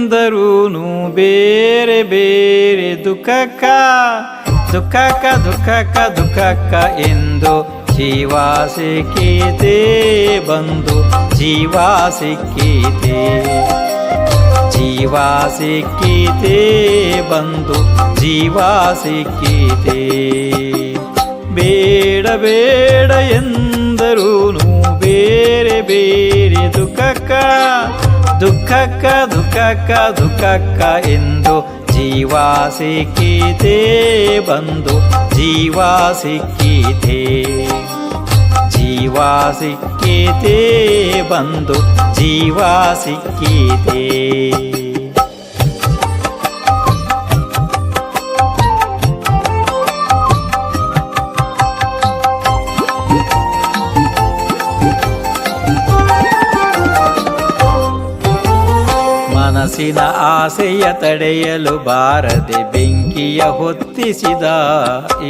ಎಂದರೂನು ಬೇರೆ ಬೇರೆ ದುಃಖಕ್ಕ ದುಃಖಕ್ಕ ದುಃಖಕ್ಕ ದುಃಖಕ್ಕ ಎಂದು ಜೀವ ಸಿಕ್ಕೀತೆ ಬಂದು ಜೀವ ಸಿಕ್ಕೀತೆ ಜೀವ ಸಿಕ್ಕೀತೆ ಬಂದು ಜೀವ ಸಿಕ್ಕೀತೆ ಬೇಡ ಬೇಡ ಎಂದರೂನು ಬೇರೆ ಬೇರೆ ದುಃಖಕ್ಕ ದುಃಖಕ್ಕ ದುಃಖಕ್ಕ ದುಃಖಕ್ಕ ಎಂದು ಜೀವ ಸಿಕ್ಕೀತೆ ಬಂದು ಜೀವ ಸಿಕ್ಕೀತೆ ಜೀವ ಸಿಕ್ಕೀತೆ ಬಂದು ಜೀವ ಸಿಕ್ಕೀತೆ ಮನಸ್ಸಿನ ಆಸೆಯ ತಡೆಯಲು ಬಾರದೆ ಬೆಂಕಿಯ ಹೊತ್ತಿಸಿದ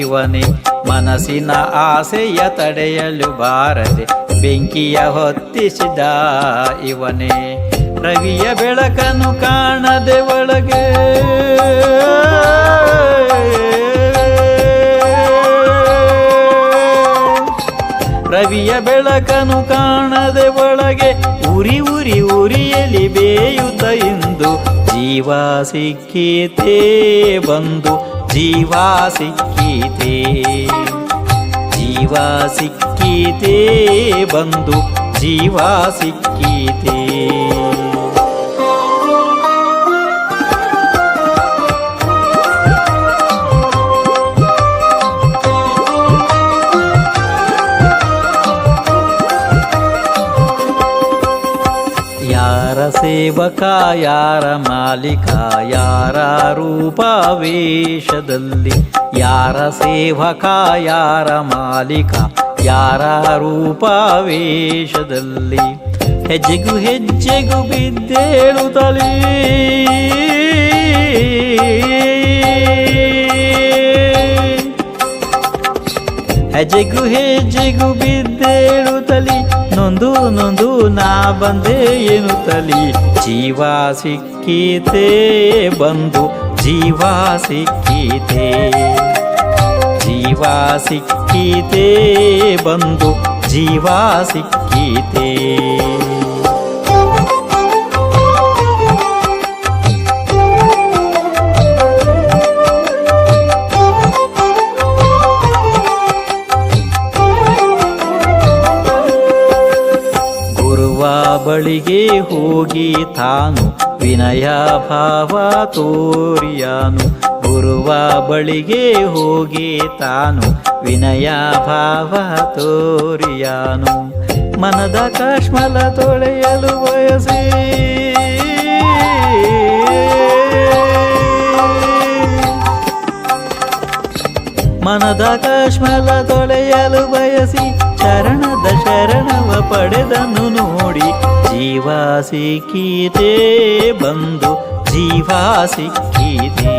ಇವನೇ ಮನಸ್ಸಿನ ಆಸೆಯ ತಡೆಯಲು ಬಾರದೆ ಬೆಂಕಿಯ ಹೊತ್ತಿಸಿದ ಇವನೇ ರವಿಯ ಬೆಳಕನ್ನು ಕಾಣದೆ ಒಳಗೆ ರವಿಯ ಬೆಳಕನ್ನು ಕಾಣದೆ ಒಳಗೆ ಉರಿ ಉರಿ ಉರಿಯಲಿ ಬೇಯುತ್ತ ಎಂದು ಜೀವ ಸಿಕ್ಕೀತೆ ಬಂದು ಜೀವ ಸಿಕ್ಕೀತೆ ಜೀವ ಸಿಕ್ಕೀತೆ ಬಂದು ಜೀವ ಸಿಕ್ಕೀತೆ ಯಾರ ಸೇವಕ ಯಾರ ಮಾಲೀಕ ಯಾರ ರೂಪವೇಷದಲ್ಲಿ ಯಾರ ಸೇವಕ ಯಾರ ಮಾಲೀಕ ಯಾರ ರೂಪವೇಷದಲ್ಲಿ ಹೆಜ್ಜೆಗೂ ಹೆಜ್ಜೆಗೂ ಬಿದ್ದೇಳುತ್ತಲೇ ಹೆಜ್ಜೆಗೂ ಹೆಜ್ಜೆಗೂ ಬಿದ್ದೇಳುತ್ತಲಿ ನೊಂದು ನೊಂದು ನಾ ಬಂದೆ ಎನ್ನುತ್ತಲಿ ಜೀವ ಸಿಕ್ಕೀತೆ ಬಂದು ಜೀವ ಸಿಕ್ಕೀತೆ ಜೀವ ಸಿಕ್ಕೀತೆ ಬಂದು ಜೀವ ಸಿಕ್ಕೀತೆ ಬಳಿಗೆ ಹೋಗಿ ತಾನು ವಿನಯ ಭಾವ ತೋರಿಯಾನು ಗುರುವ ಬಳಿಗೆ ಹೋಗಿ ತಾನು ವಿನಯ ಭಾವ ತೋರಿಯಾನು ಮನದ ಕಾಶ್ಮಲ ತೊಳೆಯಲು ಬಯಸಿ ಮನದ ಕಾಶ್ಮಲ ತೊಳೆಯಲು ಬಯಸಿ ಶರಣದ ಶರಣವ ಪಡೆದನು ನೋಡಿ ಜೀವ ಸಿಕ್ಕೀತೆ ಬಂದು ಜೀವ ಸಿಕ್ಕೀತೆ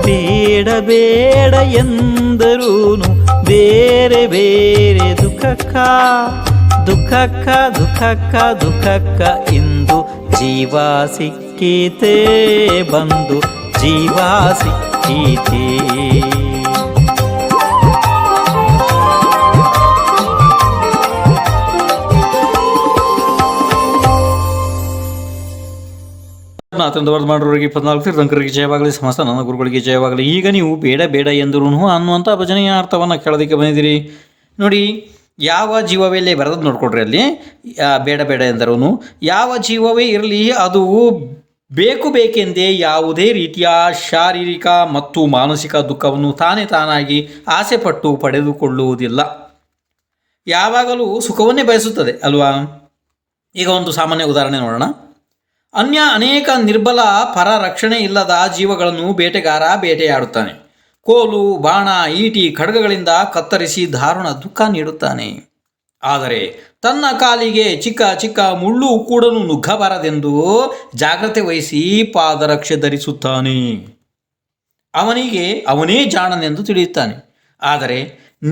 ಬೇಡ ಬೇಡ ಎಂದರೂನು ಬೇರೆ ಬೇರೆ ದುಃಖಕ್ಕ ದುಃಖಕ್ಕ ದುಃಖಕ್ಕ ದುಃಖಕ್ಕ ಇಂದು ಜೀವ ಸಿಕ್ಕೀತೆ ಬಂದು ಜೀವ ಸಿಕ್ಕೀತೆ ಮಾತಂದು ವರದಿ ಮಾಡೋರಿಗೆ 14 ತೀರ್ಥಂಕರಿಗೆ ಜಯವಾಗಲಿ, ಸಮಸ್ತ ನನ್ನ ಗುರುಗಳಿಗೆ ಜಯವಾಗಲಿ. ಈಗ ನೀವು ಬೇಡ ಬೇಡ ಎಂದರು ಅನ್ನುವಂಥ ಭಜನೆಯ ಅರ್ಥವನ್ನು ಕೇಳೋದಕ್ಕೆ ಬಂದಿದ್ದೀರಿ ನೋಡಿ. ಯಾವ ಜೀವವೇ ಬರೆದದ್ದು ನೋಡ್ಕೊಡ್ರಿ ಅಲ್ಲಿ. ಬೇಡ ಬೇಡ ಎಂದರು ಯಾವ ಜೀವವೇ ಇರಲಿ ಅದು ಬೇಕು ಬೇಕೆಂದೇ ಯಾವುದೇ ರೀತಿಯ ಶಾರೀರಿಕ ಮತ್ತು ಮಾನಸಿಕ ದುಃಖವನ್ನು ತಾನೇ ತಾನಾಗಿ ಆಸೆಪಟ್ಟು ಪಡೆದುಕೊಳ್ಳುವುದಿಲ್ಲ. ಯಾವಾಗಲೂ ಸುಖವನ್ನೇ ಬಯಸುತ್ತದೆ ಅಲ್ವಾ. ಈಗ ಒಂದು ಸಾಮಾನ್ಯ ಉದಾಹರಣೆ ನೋಡೋಣ. ಅನೇಕ ನಿರ್ಬಲ ಪರ ರಕ್ಷಣೆ ಇಲ್ಲದ ಜೀವಗಳನ್ನು ಬೇಟೆಗಾರ ಬೇಟೆಯಾಡುತ್ತಾನೆ. ಕೋಲು, ಬಾಣ, ಈಟಿ, ಖಡ್ಗಗಳಿಂದ ಕತ್ತರಿಸಿ ದಾರುಣ ದುಃಖ ನೀಡುತ್ತಾನೆ. ಆದರೆ ತನ್ನ ಕಾಲಿಗೆ ಚಿಕ್ಕ ಚಿಕ್ಕ ಮುಳ್ಳು ಕೂಡ ನುಗ್ಗಬಾರದೆಂದು ಜಾಗ್ರತೆ ವಹಿಸಿ ಪಾದರಕ್ಷೆ ಧರಿಸುತ್ತಾನೆ. ಅವನಿಗೆ ಅವನೇ ಜಾಣನೆಂದು ತಿಳಿಯುತ್ತಾನೆ. ಆದರೆ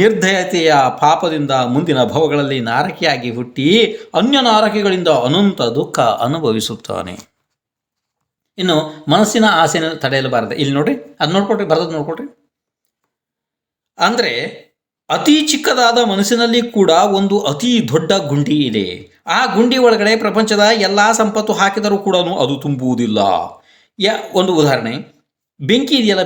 ನಿರ್ದಯತೆಯ ಪಾಪದಿಂದ ಮುಂದಿನ ಭವಗಳಲ್ಲಿ ನಾರಕಿಯಾಗಿ ಹುಟ್ಟಿ ಅನ್ಯ ನಾರಕಿಗಳಿಂದ ಅನಂತ ದುಃಖ ಅನುಭವಿಸುತ್ತಾನೆ. ಇನ್ನು ಮನಸ್ಸಿನ ಆಸೆಯನ್ನು ತಡೆಯಲಬಾರದೆ. ಇಲ್ಲಿ ನೋಡ್ರಿ, ಅದು ನೋಡ್ಕೊಟ್ರಿ, ಬರೋದು ನೋಡ್ಕೊಟ್ರಿ. ಅಂದರೆ ಅತಿ ಚಿಕ್ಕದಾದ ಮನಸ್ಸಿನಲ್ಲಿ ಕೂಡ ಒಂದು ಅತಿ ದೊಡ್ಡ ಗುಂಡಿ ಇದೆ. ಆ ಗುಂಡಿ ಒಳಗಡೆ ಪ್ರಪಂಚದ ಎಲ್ಲ ಸಂಪತ್ತು ಹಾಕಿದರೂ ಕೂಡ ಅದು ತುಂಬುವುದಿಲ್ಲ. ಒಂದು ಉದಾಹರಣೆ, ಬೆಂಕಿ ಇದೆಯಲ್ಲ,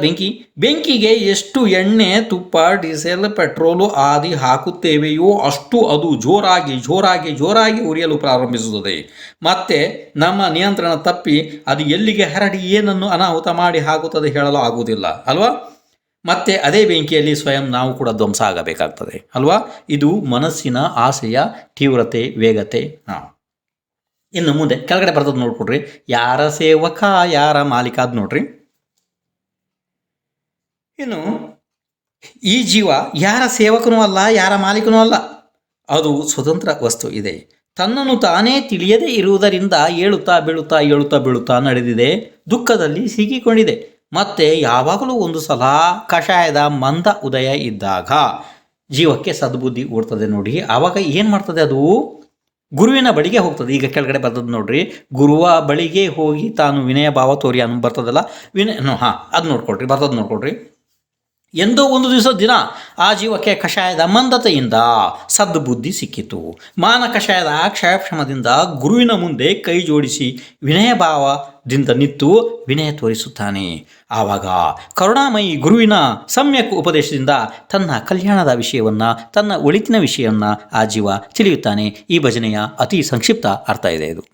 ಬೆಂಕಿಗೆ ಎಷ್ಟು ಎಣ್ಣೆ, ತುಪ್ಪ, ಡೀಸೆಲ್, ಪೆಟ್ರೋಲು ಆದಿ ಹಾಕುತ್ತೇವೆಯೋ ಅಷ್ಟು ಅದು ಜೋರಾಗಿ ಉರಿಯಲು ಪ್ರಾರಂಭಿಸುತ್ತದೆ. ಮತ್ತೆ ನಮ್ಮ ನಿಯಂತ್ರಣ ತಪ್ಪಿ ಅದು ಎಲ್ಲಿಗೆ ಹರಡಿ ಏನನ್ನು ಅನಾಹುತ ಮಾಡಿ ಹಾಕುತ್ತದೆ ಹೇಳಲು ಆಗುವುದಿಲ್ಲ ಅಲ್ವಾ? ಮತ್ತೆ ಅದೇ ಬೆಂಕಿಯಲ್ಲಿ ಸ್ವಯಂ ನಾವು ಕೂಡ ಧ್ವಂಸ ಆಗಬೇಕಾಗ್ತದೆ ಅಲ್ವಾ? ಇದು ಮನಸ್ಸಿನ ಆಸೆಯ ತೀವ್ರತೆ, ವೇಗತೆ. ಇನ್ನು ಮುಂದೆ ಕೆಳಗಡೆ ಬರ್ತದೆ ನೋಡ್ಕೊಡ್ರಿ. ಯಾರ ಸೇವಕ ಯಾರ ಮಾಲೀಕ ಅದು ನೋಡ್ರಿ. ಇನ್ನು ಈ ಜೀವ ಯಾರ ಸೇವಕನೂ ಅಲ್ಲ, ಯಾರ ಮಾಲೀಕನೂ ಅಲ್ಲ. ಅದು ಸ್ವತಂತ್ರ ವಸ್ತು ಇದೆ. ತನ್ನನ್ನು ತಾನೇ ತಿಳಿಯದೇ ಇರುವುದರಿಂದ ಏಳುತ್ತಾ ನಡೆದಿದೆ. ದುಃಖದಲ್ಲಿ ಸಿಕ್ಕಿಕೊಂಡಿದೆ. ಮತ್ತೆ ಯಾವಾಗಲೂ ಒಂದು ಸಲ ಕಷಾಯದ ಮಂದ ಉದಯ ಇದ್ದಾಗ ಜೀವಕ್ಕೆ ಸದ್ಬುದ್ಧಿ ಓಡ್ತದೆ ನೋಡಿ. ಆವಾಗ ಏನು ಮಾಡ್ತದೆ, ಅದು ಗುರುವಿನ ಬಳಿಗೆ ಹೋಗ್ತದೆ. ಈಗ ಕೆಳಗಡೆ ಬರ್ತದೆ ನೋಡ್ರಿ, ಗುರುವ ಬಳಿಗೆ ಹೋಗಿ ತಾನು ವಿನಯ ಭಾವ ತೋರಿ ಅನ್ನು ಬರ್ತದಲ್ಲ, ಅದು ನೋಡ್ಕೊಳ್ರಿ, ಬರ್ತದೆ ನೋಡ್ಕೊಳ್ರಿ. ಎಂದೋ ಒಂದು ದಿನ ಆ ಜೀವಕ್ಕೆ ಕಷಾಯದ ಮಂದತೆಯಿಂದ ಸದ್ಬುದ್ಧಿ ಸಿಕ್ಕಿತು. ಮಾನ ಕಷಾಯದ ಕ್ಷಯಕ್ಷಮದಿಂದ ಗುರುವಿನ ಮುಂದೆ ಕೈ ಜೋಡಿಸಿ ವಿನಯ ಭಾವದಿಂದ ನಿಂತು ವಿನಯ ತೋರಿಸುತ್ತಾನೆ. ಆವಾಗ ಕರುಣಾಮಯಿ ಗುರುವಿನ ಸಮ್ಯಕ್ ಉಪದೇಶದಿಂದ ತನ್ನ ಕಲ್ಯಾಣದ ವಿಷಯವನ್ನು, ತನ್ನ ಒಳಿತಿನ ವಿಷಯವನ್ನು ಆ ಜೀವ ತಿಳಿಯುತ್ತಾನೆ. ಈ ಭಜನೆಯ ಅತಿ ಸಂಕ್ಷಿಪ್ತ ಅರ್ಥ ಇದೆ ಇದು.